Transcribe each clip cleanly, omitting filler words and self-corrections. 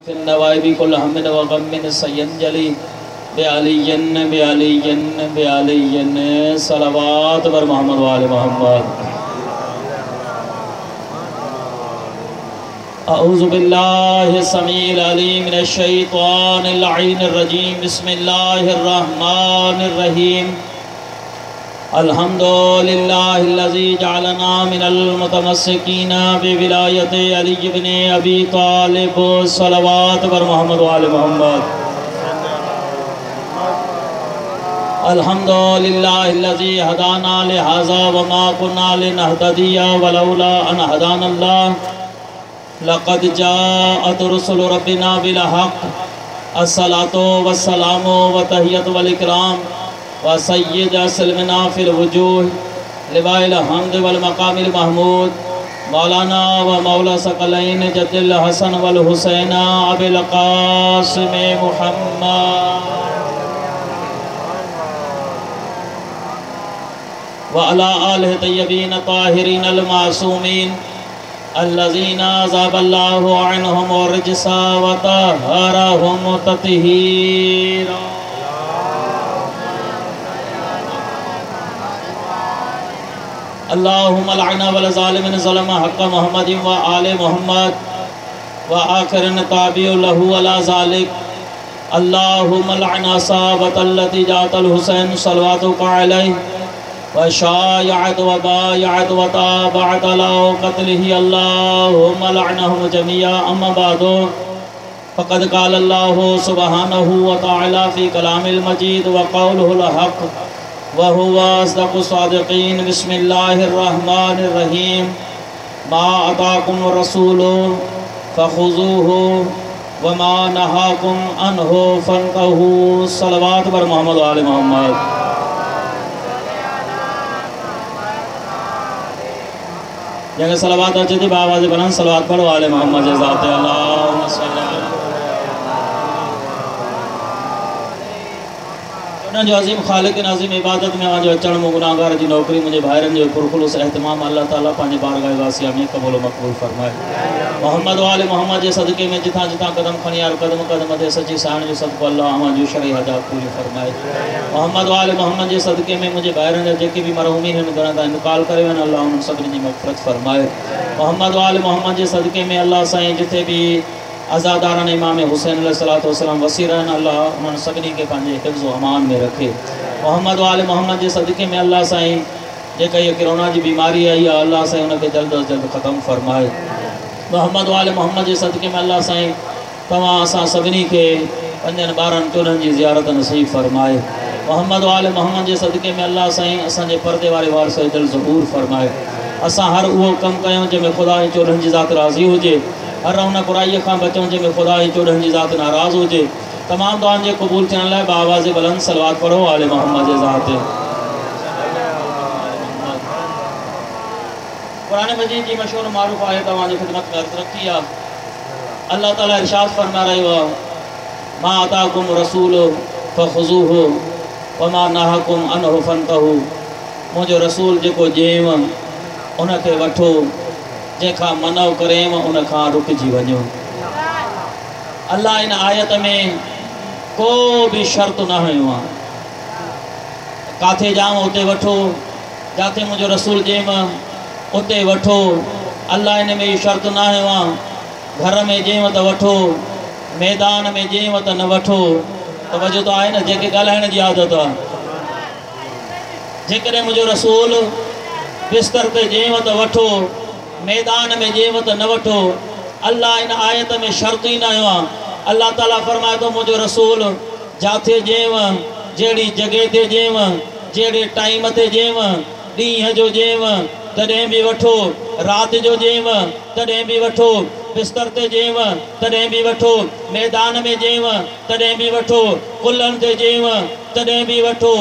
नवाइबी कुल हमिन व गम्मिन सयंजलि बेअलियन सलावत बर मोहम्मद वाले मोहम्मद। अऊज़ु बिल्लाहि समील अलीम मिनश शैतानिर लईनिर रजीम। बिस्मिल्लाहिर रहमानिर रहीम। अल्हम्दुलिल्लाहिल्लज़ी जअलना मिनल मुतमस्सिकीना बिविलायति अली इब्न अबी तालिब। सलावत बर मोहम्मद वाले मोहम्मद। अल्हम्दुलिल्लाहिल्लज़ी हदाना लिहाज़ा वमा कुन्ना लिनहतदिया वलौला अन हदानल्लाह। लक़द जाअत रुसुलु रब्बिना बिल हक़्क़। अस्सलातु वस्सलामु व तहियतु वल इकराम व सय्यिद सलमना फिल वजूह लिवाइल हम्द वल मकामिल महमूद मौलाना व मौला सकलैन जद्दिल हसन वल हुसैना अबिल क़ासिम मुहम्मद व अला आलिहि तय्यबीन ताहिरीन अल मासूमीन अल्लज़ीना ज़ाबल्लाहु अन्हुम रिजसा व तहरहुम तत्हीरा। अल्लाहुम्मा लअना वल ज़ालिमिन ज़लम हक़्क़ मुहम्मदिन व आले मुहम्मद व आखिरन ताबिउ लहु अला ज़ालिक। अल्लाहुम्मा लअना साबतल्लती जातल हुसैन सलवातुका अलैहि व शायअत व बायअत व ताबअत अला क़त्लिही। अल्लाहुम्मा लअनहुम जमीआ। अम्मा बादु फ़क़द क़ाल अल्लाहु सुब्हानहु व तआला फ़ी कलामिल मजीद व क़ौलुहुल हक़्क़ व हुवा अस्दक़ुस सादिक़ीन। बिस्मिल्लाहिर रहमानिर रहीम। मा अताकुम रसूलु फ़ख़ुज़ूहु व मा नहाकुम अन्हु फ़न्तहू। सलवात बर मोहम्मद वाले मोहम्मद। जगह सलावत अच्छी थी बाबाज़ बुलंद सलावत पढ़ो वाले मोहम्मद ज़ाते अल्लाहुम्मा सल्ली जो अज़ीम ख़ालिक नाज़िम इबादत में आज अचण मु गुनाहगार जी नौकरी मुझे भाइरन जो पुरखुलूस एहतमाम अल्लाह ताला पंहिंजे बारगाह वासिया में क़बूल मक़बूल फरमाए। मोहम्मद वाले मोहम्मद जे सदक़े में जिथां जिथां कदम खणी यार कदम कदम ते सची साण जो सदको अल्लाह अवां जो शरई हदायत पूरी फरमाए। मोहम्मद वाले मोहम्मद जे सदक़े में मुझे भाइरन जा जेके भी मरहूमीन आहिनि घणा था इंतकाल करे वन अल्लाह उन्हनि सभिनी जी मग़फ़िरत फरमाए। मोहम्मद वाले मोहम्मद जे सदक़े में अल्लाह साईं जिथे भी आज़ादारान इमाम हुसैन अलैहिस्सलातु वस्सलाम वसी रहन अल्लाह उन्हनि सभिनी के पंहिंजे हिफ़्ज़ व अमान में रखे। मोहम्मद वाले मोहम्मद जे सदक़े में अल्लाह साईं जेका ये कोरोना जी बीमारी आई आहे अल्लाह साईं उनके जल्द अज़ जल्द ख़त्म फरमाए। मोहम्मद वाले मोहम्मद जे सदक़े में अल्लाह साईं तव्हां असां सभिनी खे पंजनि ॿारनि टुरनि जी ज़ियारत नसीब फरमाए। मोहम्मद वाले मोहम्मद जे सदक़े में अल्लाह साईं असांजे पर्दे वारे वार से दिल ज़बूर फरमाए। असां हर उहो कमु कयूं जंहिंमें ख़ुदा जी चोॾहनि जी ज़ात राज़ी हुजे। हर उन बुराई खां बचूं जंहिंमें ख़ुदा जी चोॾहनि जी ज़ात नाराज़ हुजे। तमामु दुआनि जे क़बूल थियण लाइ बावाज़ बुलंद सलवात पढ़ो आले मोहम्मद जे ज़ात। क़ुरान मजीद जी मशहूर मारूफ़ आहे तव्हांजी ख़िदमत में अर्ज़ रखी आहे। अल्लाह ताला इरशाद फरमा रहियो आहे मा अताकुम रसूलु फ़ख़ुज़ूहु व मा नहाकुम अन्हु फ़न्तहू। मुंहिंजो रसूल जेको ॾिएव उनखे वठो, जंहिंखां मनो करेव उनखां रुकिजी वञो। अल्लाह इन आयत में को भी शर्त न हयो आहे। काथे जाम उते वठो, जाते मुंहिंजो रसूल ॾिएव उते वठो। अल्लाह इन में शर्त न हयो आहे। घर में ॾिएव त वठो, मैदान में ॾिएव त न वठो। तवजो त आहे न जेके ॻाल्हाइण जी आदत आहे। जेकॾहिं मुंहिंजो रसूल बिस्तर ते ॾिएव त वठो, मैदान में ॾिएव त न वठो। अल्लाह इन आयत में शर्त ही न हयो आहे। अल्लाह ताला फरमाए थो मुंहिंजो रसूल जाते ॾिएव, जहिड़ी जॻह ते ॾिएव, जहिड़े टाइम ते ॾिएव, ॾींहं जो ॾिएव तॾहिं बि वठो, राति जो ॾिएव तॾहिं बि वठो, बिस्तर ते ॾिएव तॾहिं बि वठो, मैदान में ॾिएव तॾहिं बि वठो, कुल्हनि ते ॾिएव तॾहिं बि वठो।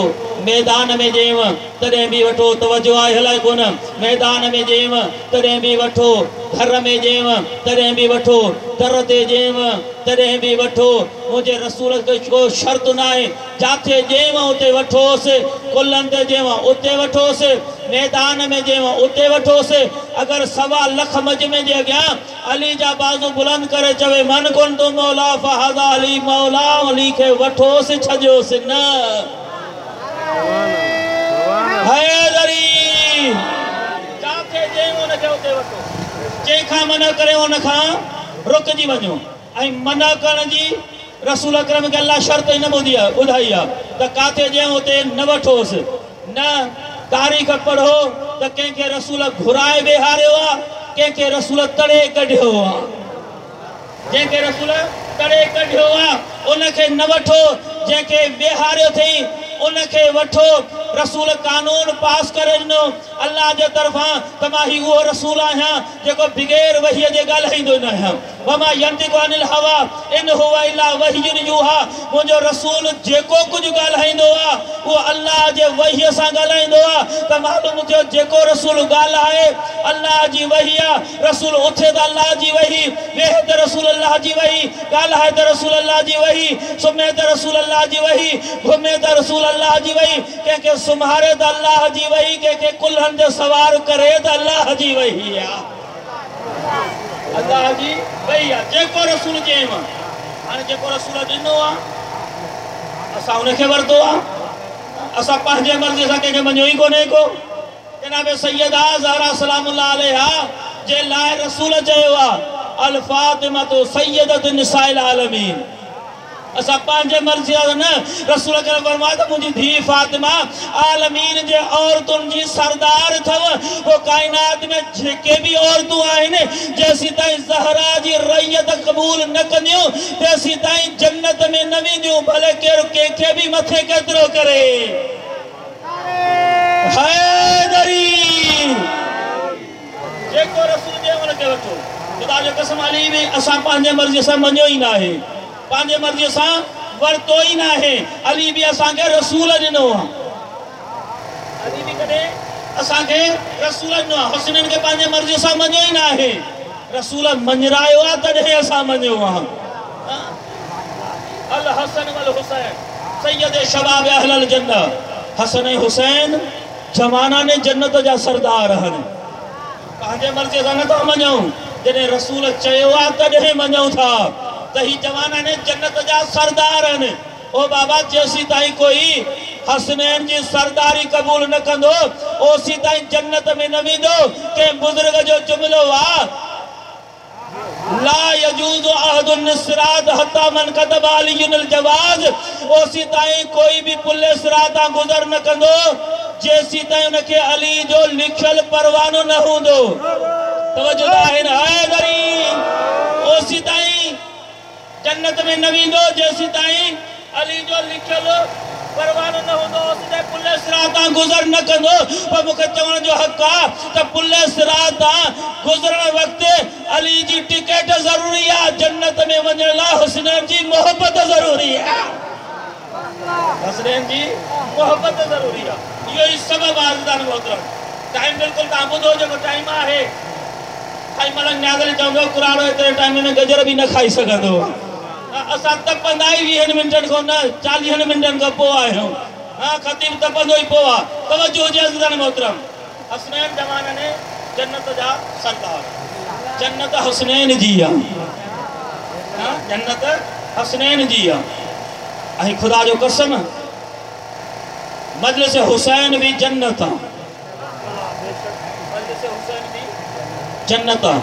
मैदान में जेव तॾहिं बि वठो, तवजो आहे हलाए कोन, मैदान में जेव तॾहिं बि वठो, घर में जेव तॾहिं बि वठो, दर ते जेव तॾहिं बि वठो। मुंहिंजे रसूल खे को शर्त न आहे, जिथे जेव उते वठोसि, कुल्हनि ते जेव उते वठोसि, मैदान में जेव उते वठोसि। अगर 1.25 लाख मजमे जे अॻियां अली जा बाज़ू बुलंद करे चवे मन कोन तो मौला फहादा अली मौला, अली खे वठोसि छॾियोसि न। हैदरी जिथे जेव उनखे उते वठो, जंहिंखां मना करे उनखां रुकजी वञो। ऐं मना करण जी रसूल अकरम के अल्लाह शर्त ही न ॿुधाई आहे त काथे जेव उते न वठोसि न। तारीख़ पढ़ो त कंहिंखे रसूल घुराए वेहारियो आहे, कंहिंखे रसूल तड़े कढियो आहे, जंहिंखे रसूल तड़े कढियो आहे उनखे न वठो, जंहिंखे वेहारियो अथई उनखे वठो। रसूल कानून पास करे ॾिनो अल्लाह जे तरफ़ां त मां ही उहो रसूल आहियां जेको बिग़ैर वहीअ जे ॻाल्हाईंदो न आहियां। वमा यंतिकु अनिल हवा इन हुवा इल्ला वह्युन यूहा। मुंहिंजो रसूल जेको कुझु ॻाल्हाईंदो आहे उहो अल्लाह जे वहीअ सां ॻाल्हाईंदो आहे। त मालूम थियो जेको रसूल ॻाल्हाए अल्लाह जी वही आहे। रसूल उथे त अल्लाह जी वही, वेहे त रसूल अल्लाह जी वही, ॻाल्हाए त रसूल अल्लाह जी वही, सुम्हे त रसूल अल्लाह जी वही, घुमे त रसूल अल्लाह जी वही, कंहिंखे सुम्हारे त अल्लाह जी वही, कंहिंखे कुल्हनि ते सवार करे त अल्लाह जी वही आहे। अल्लाह जी वही आहे जेको रसूल चयव। हाणे जेको रसूल ॾिनो आहे असां उनखे वरितो आहे, असां पंहिंजे मर्ज़ी सां कंहिंखे मञियो ई कोन्हे को। जनाब सैयदा ज़हरा सलामुल्लाह अलैहा जे लाइ रसूल चयो आहे अल फातिमतु सैयदतु निसाइल आलमीन। असां पंहिंजे मर्ज़ी सां न, रसूल करे फरमाया त मुंहिंजी धीउ फातिमा आलमीन जे औरतुनि जी सरदार अथव। वो काइनात में जेके भी औरतूं आहिनि जेसीं ताईं ज़हरा जी रैयत क़बूल न कंदियूं तेसीं ताईं जन्नत में न वेंदियूं, भले केरु कंहिंखे बि मथे केतिरो करे। हैदरी जेको रसूल जे उनखे वठो। ख़ुदा जो कसम अली में असां पंहिंजे मर्ज़ी सां मञियो ई न आहे, पंहिंजे मर्ज़ी सां वरितो ई न आहे। अली बि असांखे रसूल ॾिनो आहे, अली बि कॾहिं असांखे रसूल ॾिनो आहे। हुसैन खे पंहिंजे मर्ज़ी सां मञियो ई न आहे, रसूल मञरायो आहे तॾहिं असां मञियो आहे। अल हसन वल हुसैन सैयद शबाब अहल जन्नत। हसन ऐं हुसैन जवाना ने जन्नत जा सरदार आहिनि। पंहिंजे मर्ज़ी सां नथा मञूं, जॾहिं रसूल चयो आहे तॾहिं मञूं था त ही जवाना ने जन्नत जा सरदार आहिनि। ओ बाबा जेसीं ताईं कोई हसनैन जी सरदारी क़बूल न कंदो ओसीं ताईं जन्नत में न वेंदो। कंहिं बुज़ुर्ग जो जुमिलो आहे ला यजूज़ु अहदुन निस्रात हत्ता मन कतब अलीयुल जवाज़। ओसीं ताईं कोई भी पुले सिरात तां गुज़र न कंदो जेसीं ताईं उनखे अली जो लिखियल परवानो न हूंदो। तवज्जो आहे न हैदरी। ओसीं ताईं जन्नत में न वेंदो जेसीं ताईं अली जो लिखियल परवानो न हूंदो, ओसीं ताईं पुले सिरात तां गुज़र न कंदो। पर मूंखे चवण जो हक़ आहे त पुले सिरात तां गुज़रण वक़्तु अली जी टिकट ज़रूरी आहे, जन्नत में वञण लाइ हुसैन जी मोहब्बत ज़रूरी आहे। हुसैन जी मोहब्बत ज़रूरी आहे। इहो ई सबब आहे अज़ीज़ान मोहतरम। टाइम बिल्कुलु तव्हां ॿुधो जेको टाइम आहे, खाई मलंग न्यादल चवंदो कुराड़ो एतिरे टाइम में गजर बि न खाई सघंदो। असां तपंदा ई 20 मिंटनि खां न 40 मिंटनि खां पोइ आहियूं। ख़तीब तपंदो ई पोइ आहे। तवज्जो हुजे अज़ीज़ान मोहतरम। हसनैन जवान ने जन्नत जा सरदार, जन्नत हुसैन जी आहे, जन्नत हुसैन जी आहे। ऐं ख़ुदा जो कसम मजलिस हुसैन भी जन्नत आहे, मजलिस हुसैन भी जन्नत आहे।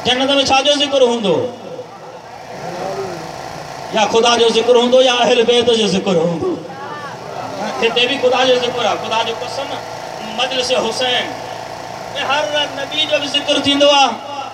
जन्नत में छाजो ज़िक्र हूंदो? या ख़ुदा जो ज़िक्र हूंदो या अहल बैत जो ज़िक्र हूंदो। हिते भी ख़ुदा जो ज़िक्र आहे। ख़ुदा जो कसम मजलिस हुसैन में हर नबी जो भी ज़िक्र थींदो आहे,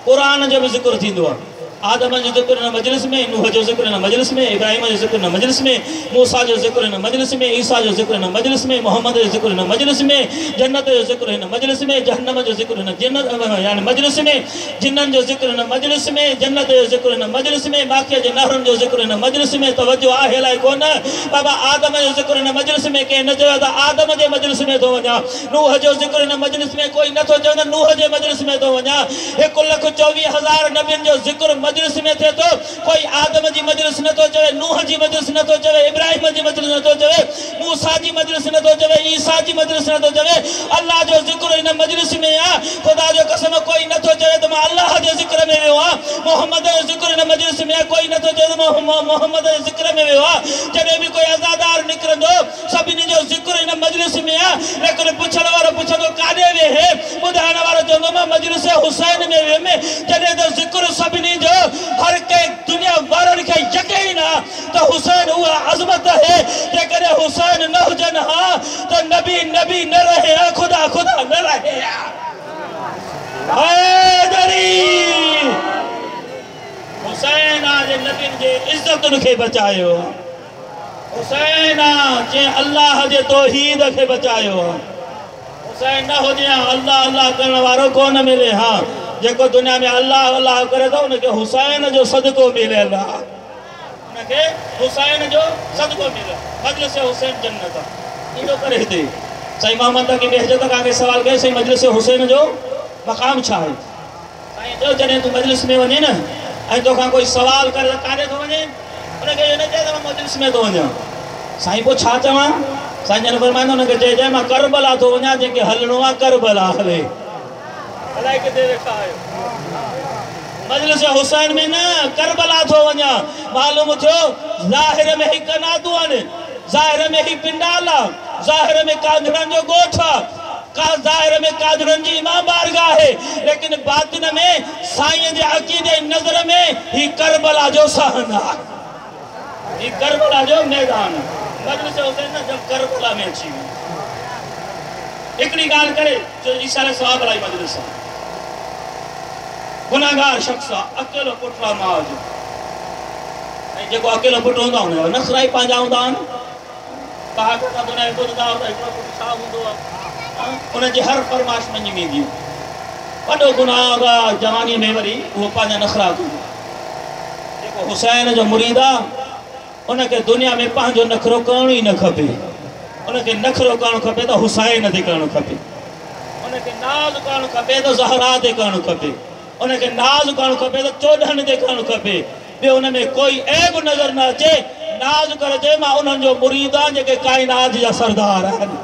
क़ुरान जो भी ज़िक्र थींदो आहे। आदम जो ज़िक्र न मजलिस में, नूह जो ज़िक्र न मजलिस में, इब्राहिम जो ज़िक्र न मजलिस में, मूसा जो ज़िक्र न मजलिस में, ईसा जो ज़िक्र न मजलिस में, मोहम्मद जो ज़िक्र न मजलिस में, जन्नत जो ज़िक्र न मजलिस में, जहन्नम जो ज़िक्र न जन्नत यानी मजलिस में, जिन्नन जो ज़िक्र न मजलिस में, जन्नत जो ज़िक्र न मजलिस में, माखिया जे नहरन जो ज़िक्र न मजलिस में। तवज्जो आहे अलाए कोन बाबा आदम जो ज़िक्र न मजलिस में के न चयो त आदम जे मजलिस में तो वञा। नूह जो ज़िक्र न मजलिस में कोई नथो चवे त नूह जे मजलिस में तो वञा। 1,24,000 नबियन जो ज़िक्र मजलिस में थे तो कोई आदम जी मजलिस न तो चवे, नूह जी मजलिस न तो चवे, इब्राहिम जी मजलिस न तो चवे, मूसा जी मजलिस न तो चवे, ईसा जी मजलिस न तो चवे। अल्लाह जो ज़िक्र इन मजलिस में आ, खुदा जो कसम कोई न तो चवे तो मैं अल्लाह जे ज़िक्र में वियो आ। मोहम्मद जो ज़िक्र इन मजलिस में कोई न तो चवे तो मोहम्मद जे ज़िक्र में वियो आ। जॾहिं भी कोई अज़ादार निकिरंदो सभिनी जो ज़िक्र इन मजलिस में आ, लेकिन पुछण वारो पुछंदो काॾे वेहे, ॿुधाइण वारो चवंदो मां मजलिस हुसैन में वियुमि। जॾहिं त ज़िक्र सभिनी जो हर कंहिं दुनिया वारनि खे यकीन आहे त हुसैन उहा अज़मत है, जेकॾहिं हुसैन न हुजनि हा त नबी नबी न रहे हा, खुदा खुदा न रहे हा। हुसैन आज नबियुनि जे इज़्ज़तुनि खे बचायो, हुसैन जे अल्लाह जे तौहीद खे बचायो। हुसैन न हुजे अल्लाह अल्लाह करण वारो कोन मिले। हाँ, जेको दुनिया में अल्लाह अल्लाह करे तो उनके हुसैन जो सदको मिले, अल्लाह उनके हुसैन जो सदको मिले। मजलिस हुसैन जन्नत इहो करे हिते साईं मोहम्मद की बेइज्जत का सवाल कयो, साईं मजलिस हुसैन जो मक़ाम छा आहे? साईं जो जॾहिं तूं मजलिस में वञे न ऐं तोखां कोई सवाल करे त काॾे थो वञे, उनखे इहो न चए त मां मजलिस में थो वञा। साईं पोइ छा चवां? साईं जन फरमाईंदो उनखे चइजांइ मां करबला थो वञा, जंहिंखे हलणो आहे करबला हले। अलाए किथे वेठा आहियो, मजलिस हुसैन में न करबला थो वञा। मालूम थियो ज़ाहिर में ही कनातूं आहिनि, ज़ाहिर में ही पिंडाल आहे, ज़ाहिर में कादरनि जो ॻोठ आहे, ज़ाहिर में कादरनि जी इमाम बारगाह है, लेकिन बातिन में साईं जे अक़ीदे नज़र में ही करबला जो सहन आहे, ही करबला जो मैदान आहे। मजलिस हुसैन न जब करबला में अची वियो। हिकिड़ी ॻाल्हि करे जो ईसारे सवाब वारी मजलिस आहे, गुनाहगार शख्स आहे, अकेलो पुटु आहे माउ जो, ऐं जेको अकेलो पुटु हूंदो आहे हुनजा नख़रा ई पंहिंजा हूंदा आहिनि। कहा था दुनिया में ॿुधंदा त हिकिड़ो पुटु छा हूंदो आहे, उनजी हर फरमाइश मञी वेंदी। वॾो गुनाहगार जवानी में वरी उहो पंहिंजा नख़रा कंदो। जेको हुसैन जो मुरीद आहे उनखे दुनिया में पंहिंजो नख़रो करणु ई न खपे। उनखे नख़रो करणु खपे त हुसैन ते करणु खपे, उनखे नाज़ करणु खपे त ज़हरा ते करणु खपे, उनखे नाज़ करणु खपे त चोॾहनि ते करणु खपे। ॿियो उन में कोई ऐब नज़र न अचे। नाज़ करे चए मां उन्हनि जो मुरीद आहियां जेके काइनात जा सरदार आहिनि,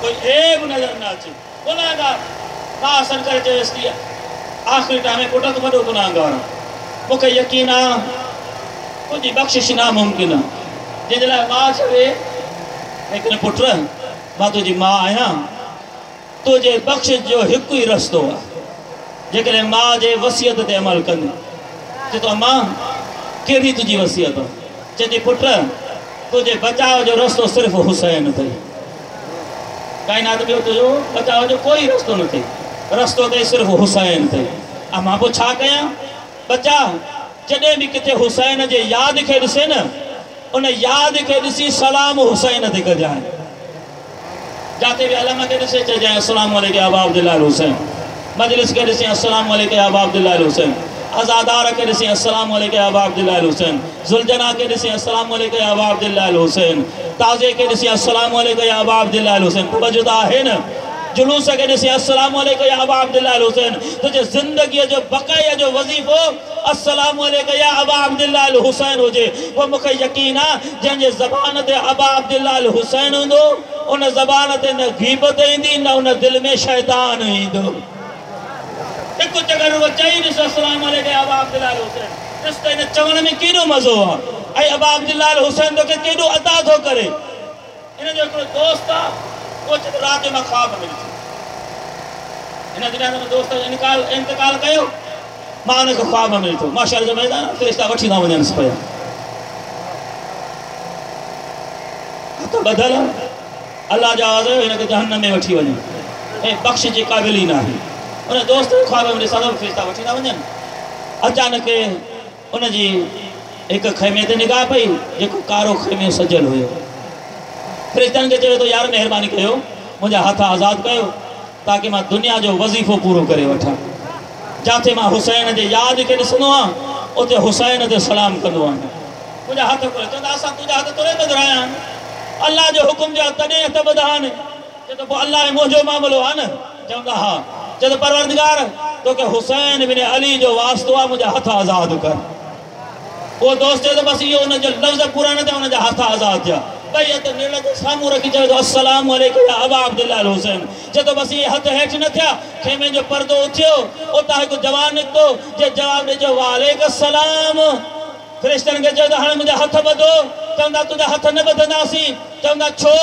कोई ऐब नज़र न अचे। गुनाहगार मां असन करे चएसि थी आख़िरी टाइम में पुट तूं वॾो गुनाहगार आहे, मूंखे यकीन आहे तुंहिंजी बख़्शिश नामुमकिन आहे। जंहिंजे लाइ मां चवे लेकिन पुट मां तुंहिंजी माउ आहियां, तुंहिंजे बख़्शिश जो हिकु ई रस्तो आहे, जेकॾहिं माउ जे वसियत ते अमल कंदी। चए थो मां कहिड़ी तुंहिंजी वसियत आहे? चए थी पुट तुंहिंजे बचाव जो रस्तो सिर्फ़ु हुसैन अथई, काइनात ॿियो तुंहिंजो बचाव जो कोई रस्तो न अथई, रस्तो अथई सिर्फ़ु हुसैन अथई। ऐं मां पोइ छा कयां? बचा जॾहिं बि किथे हुसैन जे यादि खे ॾिसे न, उन यादि खे ॾिसी सलाम हुसैन ते कजांइ। जाते बि अलम खे ॾिसे चइजांइ अस्सलामु अलैकुम या अबा अब्दुल्लाह हुसैन, मजलिस के ॾिसे अस्सलामु अलैकुम या अबा अब्दुल्लाह हुसैन, आज़ादार के ॾिसे अस्सलामु अलैकुम या अबा अब्दुल्लाह हुसैन, ज़ुलजना के ॾिसे अस्सलामु अलैकुम या अबा अब्दुल्लाह हुसैन, ताज़े के ॾिसे अस्सलामु अलैकुम या अबा अब्दुल्लाह हुसैन। तवज्जो आहे न? जुलूस के ॾिसे अस्सलामु अलैकुम या अबा अब्दुल्लाह हुसैन। तुझे ज़िंदगीअ जो बक़ाया जो वज़ीफ़ो अस्सलामु अलैकुम या अबा अब्दुल्लाह हुसैन हुजे। पोइ मूंखे यकीन आहे जंहिंजे ज़बान ते अबा अब्दुल्लाह हुसैन हूंदो, उन ज़बान ते न गीबत ईंदी, न उन दिलि में शैतान ईंदो। हिकु चकर उहो चई ॾिसो अस्सलामु अलैकुम या अबा अब्दुल्लाह हुसैन, ॾिस त हिन चवण में केॾो मज़ो आहे। ऐं अबा अब्दुल्लाह हुसैन तोखे केॾो अदा थो करे। हिन जो हिकिड़ो दोस्त आहे, वो चए रात में ख्वाब में ॾिठो, हिन दुनिया में दोस्त इंतकाल कयो, मां उनखे ख्वाब में ॾिठो। माशर जो मैदान फ़रिश्ता वठी था वञनि पिया, हथ ॿधल, अल्लाह जा आवाज़ हिनखे जहन्नम में वठी वञे ऐं बख़्श जे क़ाबिल ई न आहे। उन दोस्त खे ख्वाब में ॾिसां त फ़रिश्ता वठी था वञनि। अचानक उन जी एक खेमे ते निगाह पई जेको कारो खेमे सजल हुयो। फ़रिश्तनि खे चयो तो यार महिरबानी कयो मुंहिंजा हथ आज़ाद कयो ताकि मां दुनिया जो वज़ीफ़ो पूरो करे वठां। जिथे मां हुसैन जे यादि खे ॾिसंदो आहियां उते हुसैन ते सलाम कंदो आहियां। मुंहिंजा हथ खोले चवंदा असां तुंहिंजा हथ तुरे में धराया आहिनि, अल्लाह जो हुकुम जा तॾहिं हथ ॿधा आहिनि। चए तो पोइ अल्लाह मुंहिंजो मामिलो आहे न? चवंदा हा। चए तो परवरदिगार तोखे हुसैन बिन अली जो वास्तो आहे, मुंहिंजा हथ आज़ाद कर। वो दोस्त चए तो बस इहो उनजो लफ़्ज़ पूरा न थिया, उनजा हथ आज़ाद थिया। भई हथ नेड़ ते साम्हूं रखी चए तो अस्सलामु अलैकुम या अबा अब्दुल्लाह अल हुसैन। चए तो बस इहे हथ हेठि न थिया, खेमे जो पर्दो उथियो, उतां हिकु जवान निकितो जे जवाब ॾिजो वालेकुम सलाम। फ़रिश्तनि खे चयो त हाणे मुंहिंजा हथ ॿधो। चवंदा तुंहिंजा हथ न ॿधंदासीं। चवंदा छो?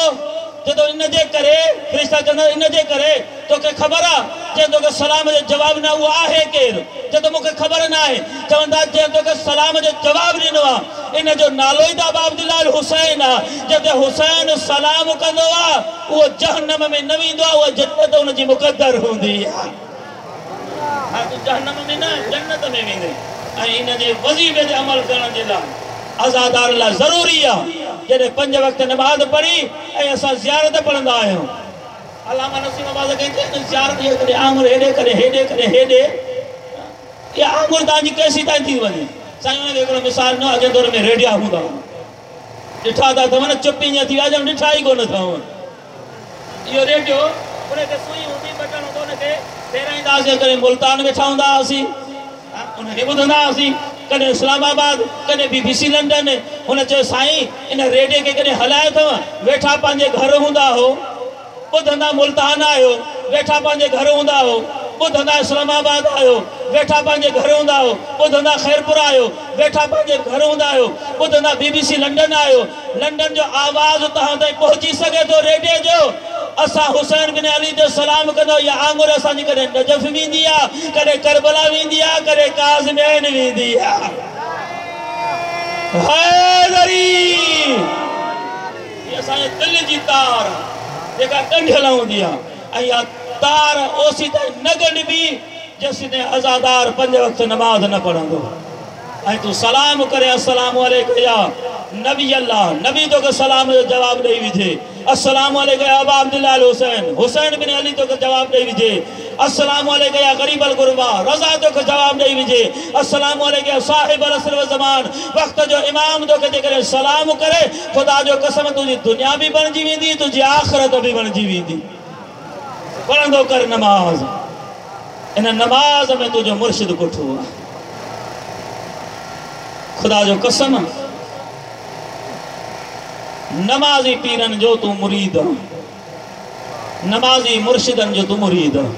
चए तो इन जे करे। फ़रिश्ता चवंदा इन जे करे तोखे ख़बर आहे जे तोखे सलाम जो जवाबु न उहो आहे केरु? चए तो मूंखे ख़बर न आहे। चवंदा जे तोखे सलाम जो जवाबु ॾिनो आहे इन जो नालो ई त अबा अब्दुल्लाह अल हुसैन आहे। जिते हुसैन सलाम कंदो आहे उहो जहन्नम में न वेंदो आहे, उहा जन्नत उनजी मुक़दर हूंदी आहे। हा तूं जहन्नम में न जन्नत में वेंदे। ऐं इन जे वज़ीफ़े ते अमल करण जे लाइ आज़ादार लाइ ज़रूरी आहे जॾहिं 5 वक़्त नमाज़ पढ़ी ऐं असां ज़ियारत पढ़ंदा आहियूं। अलामा नसीम आबाद कहिड़ी ज़ियारत इहो कॾहिं आङुर हेॾे करे हेॾे करे हेॾे, इहा आङुर तव्हांजी केसीं ताईं थी वञे। साईं हुनखे हिकिड़ो मिसाल न अॻे दौर में रेडिया हूंदा हुआ, ॾिठा था अथव न चुप ईअं थी विया ॼण ॾिठा ई कोन अथव। इहो रेडियो उनखे सुई हूंदी बटन हूंदो उनखे फेराईंदासीं, कॾहिं मुल्तान वेठा हूंदा हुआसीं उनखे ॿुधंदा हुआसीं, कॾहिं इस्लामाबाद कॾहिं BBC लंडन। हुन चयो साईं इन रेडियो खे कॾहिं हलायो अथव? वेठा पंहिंजे घर हूंदा हो ॿुधंदा मुल्तान आयो, वेठा पंहिंजे घर हूंदा हो ॿुधंदा इस्लामाबाद आयो, वेठा पंहिंजे घर हूंदा हो ॿुधंदा ख़ैरपुर आयो, वेठा पंहिंजे घर हूंदा आहियो ॿुधंदा BBC लंडन आयो। लंडन जो आवाज़ तव्हां ताईं पहुची सघे थो रेडियो जो। असां हुसैन बिन अली ते सलाम कंदो, या आङुर असांजी कॾहिं नजफ़ वेंदी आहे, कॾहिं करबला वेंदी आहे, कॾहिं काज़मैन वेंदी आहे। हैदरी इहा असांजे दिलि जी तार जेका ॻंढियल हूंदी आहे, ऐं इहा तार ओसी ताईं न ॻंढिबी जेसिताईं आज़ादार 5 वक़्त नमाज़ न पढ़ंदो। ऐं तूं सलाम करे अस्सलामु अलैकुम या नबी अल्लाह, नबी तोखे सलाम जो जवाबु ॾेई विझे। अस्सलामु अलैकुम या अबा अब्दुल्लाह अल हुसैन, हुसैन बिन अली तोखे जवाबु ॾेई विझे। अस्सलामु अलैकुम या ग़रीब अल गुरबा, रज़ा तोखे जवाबु ॾेई विझे। अस्सलामु अलैकुम या साहिब अल असर व ज़मान, वक़्त जो इमाम तोखे जेकॾहिं सलाम करे ख़ुदा जो कसम तुंहिंजी दुनिया बि बणिजी वेंदी, तुंहिंजी आख़िरत बि बणिजी वेंदी। पढ़ंदो कर नमाज़, इन नमाज़ में तुंहिंजो मुर्शिद कुठो आहे। ख़ुदा जो कसम नमाज़ी पीरनि जो तूं मुरीद आहे, नमाज़ी मुर्शिदनि जो तूं मुरीद आहे।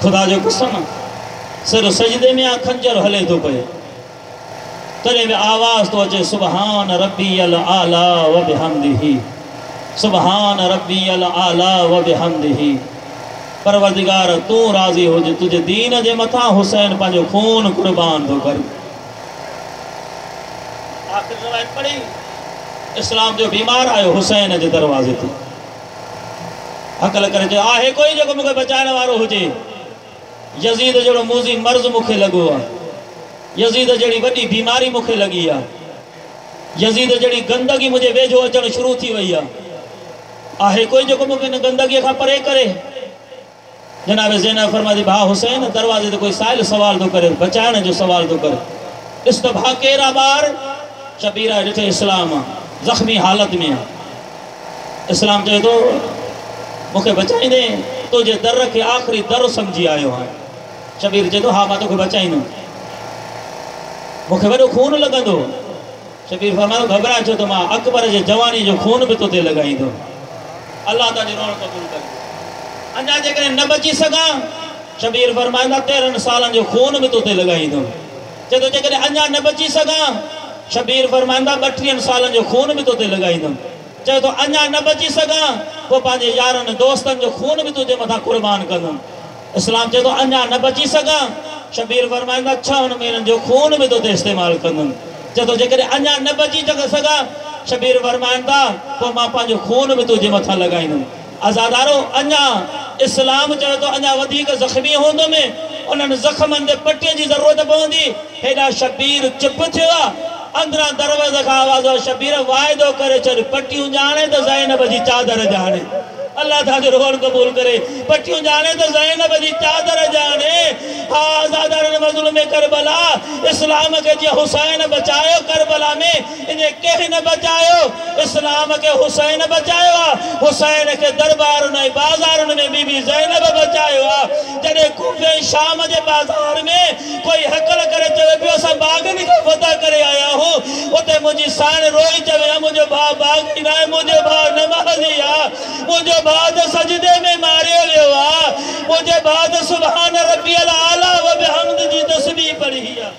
ख़ुदा जो कसम सिर सजदे में आहे, खंजर हले थो पए तॾहिं बि आवाज़ थो अचे सुबहान रब्बी अल आला व बिहम्दिही, सुबहान रब्बी अल आला व बिहम्दिही। परवरदिगार तूं राज़ी हुजे, तुझे दीन जे मथां हुसैन पंहिंजो खून कुर्बान थो करे। आख़िर रवायत पढ़ी, इस्लाम जो बीमार आयो हुसैन जे दरवाज़े ते, अकल करे चयो आहे कोई जेको मूंखे बचाइण वारो हुजे। यज़ीद जहिड़ो मूज़ी मर्ज़ मूंखे लॻो आहे, यज़ीद जहिड़ी वॾी बीमारी मूंखे लॻी आहे, यज़ीद जहिड़ी गंदगी मुंहिंजे वेझो अचणु शुरू थी वई आहे कोई जेको मूंखे इन गंदगीअ खां परे करे। जनाब ज़ैनब फरमादी भाउ हुसैन दरवाज़े ते कोई साइल सवाल थो करे, बचाइण जो सवाल थो करे। ॾिस त भाउ केरु आहे ॿार? शबीर आहे, ॾिठे इस्लाम आहे, ज़ख़्मी हालत में आहे। इस्लाम चए थो मूंखे बचाईंदे, तुंहिंजे दर खे आख़िरी दर सम्झी आयो आहियां। शबीर चए थो हा मां तोखे बचाईंदुमि, मूंखे वॾो खून लॻंदो। शबीर फरमायो घबराए, छो त मां अकबर जे जवानी जो खून बि तोते लॻाईंदो। अल्लाह तव्हांजी रोण क़बूल करे। अञा जेकॾहिं न बची सघां, शबीर फरमाईंदा 13 सालनि जो खून बि तोते लॻाईंदो। चए थो जेकॾहिं अञा न बची सघां, शबीर फरमाईंदा 32 सालनि जो खून बि तोते लॻाईंदुमि। चए थो अञा न बची सघां, पोइ पंहिंजे यारनि दोस्तनि जो खून बि तुंहिंजे मथां कुर्बान कंदुमि। इस्लाम चए थो अञा न बची सघां, शबीर फरमाईंदा 6 महीननि जो खून बि तोते इस्तेमालु कंदुमि। चए थो जेकॾहिं अञा न बची सघां, शबीर फरमाईंदा पोइ मां पंहिंजो खून बि तुंहिंजे मथां लॻाईंदुमि। आज़ादारो अञा इस्लाम चए थो अञा वधीक ज़ख़्मी हूंदुमि, उन्हनि ज़ख़्मनि ते पट्टीअ जी ज़रूरत पवंदी। हेॾा शबीर चुप थियो आहे। अंदरां दरवाज़े खां आवाज़ हो, शबीर वाइदो करे चल पट्टियूं ॼाणे त ज़ैनब जी चादर ॼाणे। अल्लाह ताला रोहन कबूल करे। पट्टियों जाने तो ज़ैनब जी चादर जाने। हाँ आज़ादारन मज़लूम करबला इस्लाम के जी हुसैन बचायो करबला में, इन्हें कहीं न बचायो, इस्लाम के हुसैन बचायो। हुसैन के दरबार में बाजार में बीबी ज़ैनब बचायो। जॾहिं कूफे शाम के बाजार में कोई हकल करे चवे पियो असां बागनी को फतह करे आया हूँ, उते मुझी साण रोई चवे मुझे भाउ बागी ना, मुझे भाउ नमाज़ी आ, मुझे बाद सजदे में मारियो वियो आ, मुझे बाद सुभान रब्बियल आला व बिहम्द जी तस्बीह पढ़ी आ।